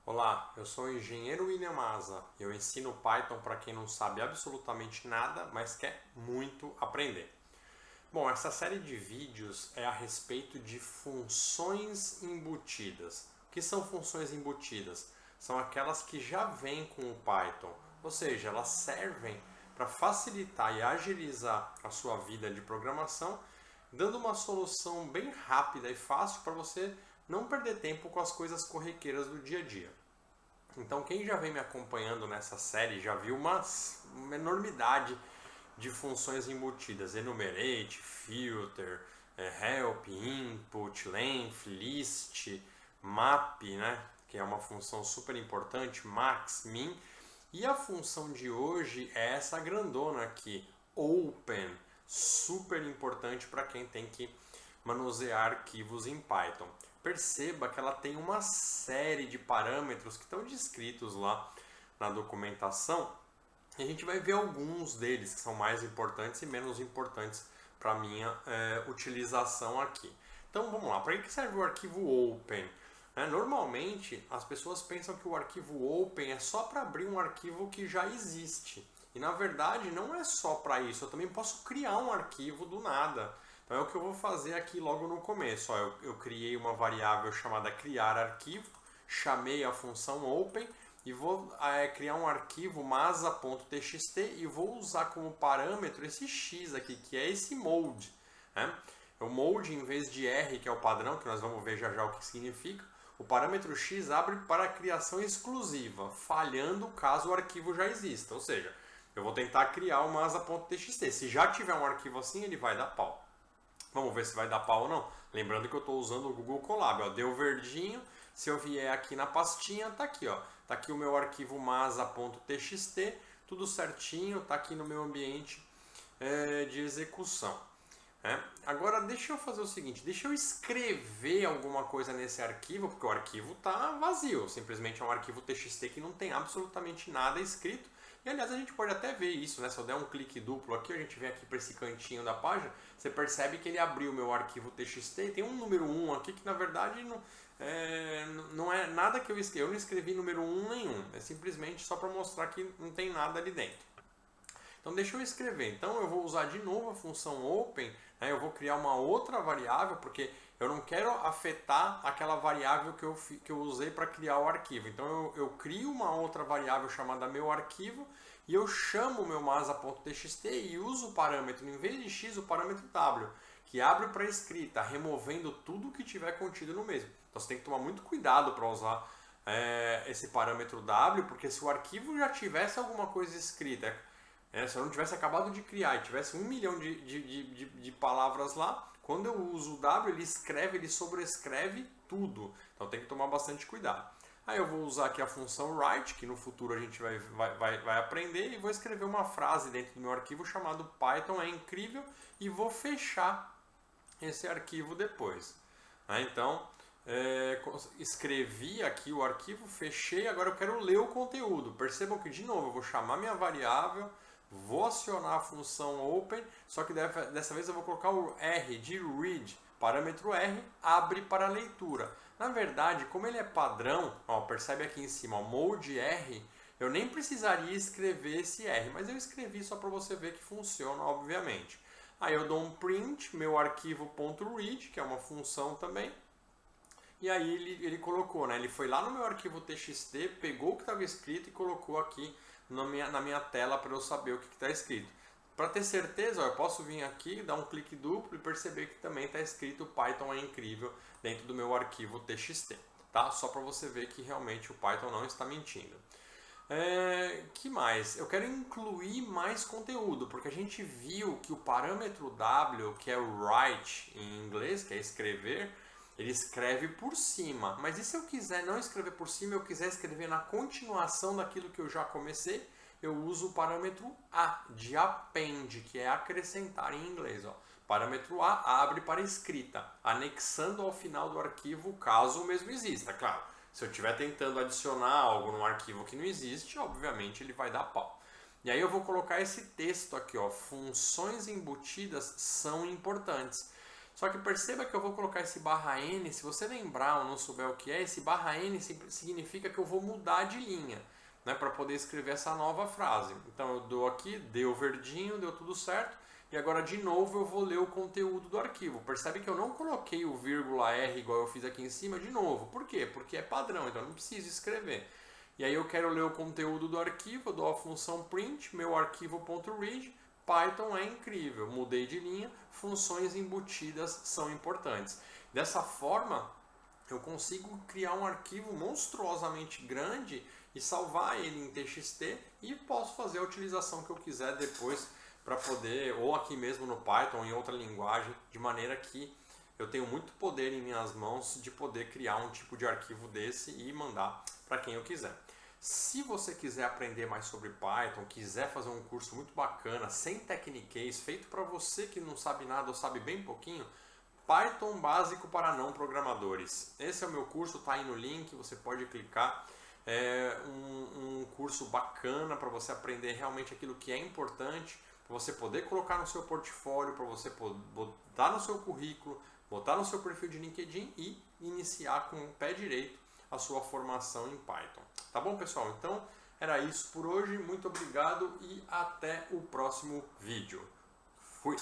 Olá, eu sou o engenheiro William Maza. Eu ensino Python para quem não sabe absolutamente nada, mas quer muito aprender. Bom, essa série de vídeos é a respeito de funções embutidas. O que são funções embutidas? São aquelas que já vêm com o Python, ou seja, elas servem para facilitar e agilizar a sua vida de programação, dando uma solução bem rápida e fácil para você não perder tempo com as coisas corriqueiras do dia a dia. Então, quem já vem me acompanhando nessa série já viu uma enormidade de funções embutidas: enumerate, filter, help, input, length, list, map, né, que é uma função super importante, max, min. E a função de hoje é essa grandona aqui, open, super importante para quem tem que manusear arquivos em Python. Perceba que ela tem uma série de parâmetros que estão descritos lá na documentação e a gente vai ver alguns deles que são mais importantes e menos importantes para a minha utilização aqui. Então vamos lá, para que serve o arquivo open? Normalmente as pessoas pensam que o arquivo open é só para abrir um arquivo que já existe. E na verdade não é só para isso, eu também posso criar um arquivo do nada. Então é o que eu vou fazer aqui logo no começo. Ó, eu criei uma variável chamada criar arquivo, chamei a função open e vou criar um arquivo masa.txt e vou usar como parâmetro esse x aqui, que é esse mode. Né? O mode, em vez de R, que é o padrão, que nós vamos ver já já o que significa, o parâmetro x abre para a criação exclusiva, falhando caso o arquivo já exista. Ou seja, eu vou tentar criar o masa.txt. Se já tiver um arquivo assim, ele vai dar pau. Vamos ver se vai dar pau ou não. Lembrando que eu estou usando o Google Colab. Ó, deu verdinho. Se eu vier aqui na pastinha, tá aqui, ó. Tá aqui o meu arquivo masa.txt, tudo certinho, tá aqui no meu ambiente de execução. Agora deixa eu fazer o seguinte, deixa eu escrever alguma coisa nesse arquivo, porque o arquivo está vazio, simplesmente é um arquivo TXT que não tem absolutamente nada escrito. E aliás a gente pode até ver isso, né? Se eu der um clique duplo aqui, a gente vem aqui para esse cantinho da página, você percebe que ele abriu o meu arquivo TXT e tem um número 1 aqui que na verdade não é nada que eu escrevi, eu não escrevi número 1 nenhum, é simplesmente só para mostrar que não tem nada ali dentro. Então deixa eu escrever. Então eu vou usar de novo a função open, né? Eu vou criar uma outra variável, porque eu não quero afetar aquela variável que eu usei para criar o arquivo. Então eu crio uma outra variável chamada meu arquivo e eu chamo o meu masa.txt e uso o parâmetro, em vez de x, o parâmetro w, que abre para escrita, removendo tudo que tiver contido no mesmo. Então você tem que tomar muito cuidado para usar esse parâmetro w, porque se o arquivo já tivesse alguma coisa escrita, se eu não tivesse acabado de criar e tivesse 1 milhão de palavras lá, quando eu uso o W, ele escreve, ele sobrescreve tudo. Então tem que tomar bastante cuidado. Aí eu vou usar aqui a função write, que no futuro a gente vai aprender, e vou escrever uma frase dentro do meu arquivo chamado Python é incrível e vou fechar esse arquivo depois. Então, escrevi aqui o arquivo, fechei, agora eu quero ler o conteúdo. Percebam que, de novo, eu vou chamar minha variável, vou acionar a função open, só que dessa vez eu vou colocar o R de read, parâmetro R, abre para leitura. Na verdade, como ele é padrão, ó, percebe aqui em cima, ó, mode R, eu nem precisaria escrever esse R, mas eu escrevi só para você ver que funciona, obviamente. Aí eu dou um print, meu arquivo.read, que é uma função também, e aí ele colocou, né? Ele foi lá no meu arquivo TXT, pegou o que estava escrito e colocou aqui na minha tela para eu saber o que está escrito. Para ter certeza, ó, eu posso vir aqui, dar um clique duplo e perceber que também está escrito Python é incrível dentro do meu arquivo TXT. Tá? Só para você ver que realmente o Python não está mentindo. Que mais? Eu quero incluir mais conteúdo, porque a gente viu que o parâmetro W, que é o write em inglês, que é escrever, ele escreve por cima. Mas e se eu quiser não escrever por cima, eu quiser escrever na continuação daquilo que eu já comecei, eu uso o parâmetro A, de append, que é acrescentar em inglês. Ó. Parâmetro A abre para escrita, anexando ao final do arquivo, caso o mesmo exista, claro. Se eu estiver tentando adicionar algo num arquivo que não existe, obviamente ele vai dar pau. E aí eu vou colocar esse texto aqui, ó, funções embutidas são importantes. Só que perceba que eu vou colocar esse /n, se você lembrar ou não souber o que é, esse /n significa que eu vou mudar de linha, né, para poder escrever essa nova frase. Então eu dou aqui, deu verdinho, deu tudo certo, e agora de novo eu vou ler o conteúdo do arquivo. Percebe que eu não coloquei o .r igual eu fiz aqui em cima de novo. Por quê? Porque é padrão, então eu não preciso escrever. E aí eu quero ler o conteúdo do arquivo, eu dou a função print, meu arquivo.read. Python é incrível, mudei de linha, funções embutidas são importantes. Dessa forma, eu consigo criar um arquivo monstruosamente grande e salvar ele em TXT e posso fazer a utilização que eu quiser depois para poder, ou aqui mesmo no Python, em outra linguagem, de maneira que eu tenho muito poder em minhas mãos de poder criar um tipo de arquivo desse e mandar para quem eu quiser. Se você quiser aprender mais sobre Python, quiser fazer um curso muito bacana, sem Techniquez, feito para você que não sabe nada ou sabe bem pouquinho, Python básico para não programadores. Esse é o meu curso, está aí no link, você pode clicar. É um curso bacana para você aprender realmente aquilo que é importante, para você poder colocar no seu portfólio, para você botar no seu currículo, botar no seu perfil de LinkedIn e iniciar com o pé direito a sua formação em Python. Tá bom, pessoal? Então, era isso por hoje. Muito obrigado e até o próximo vídeo. Fui!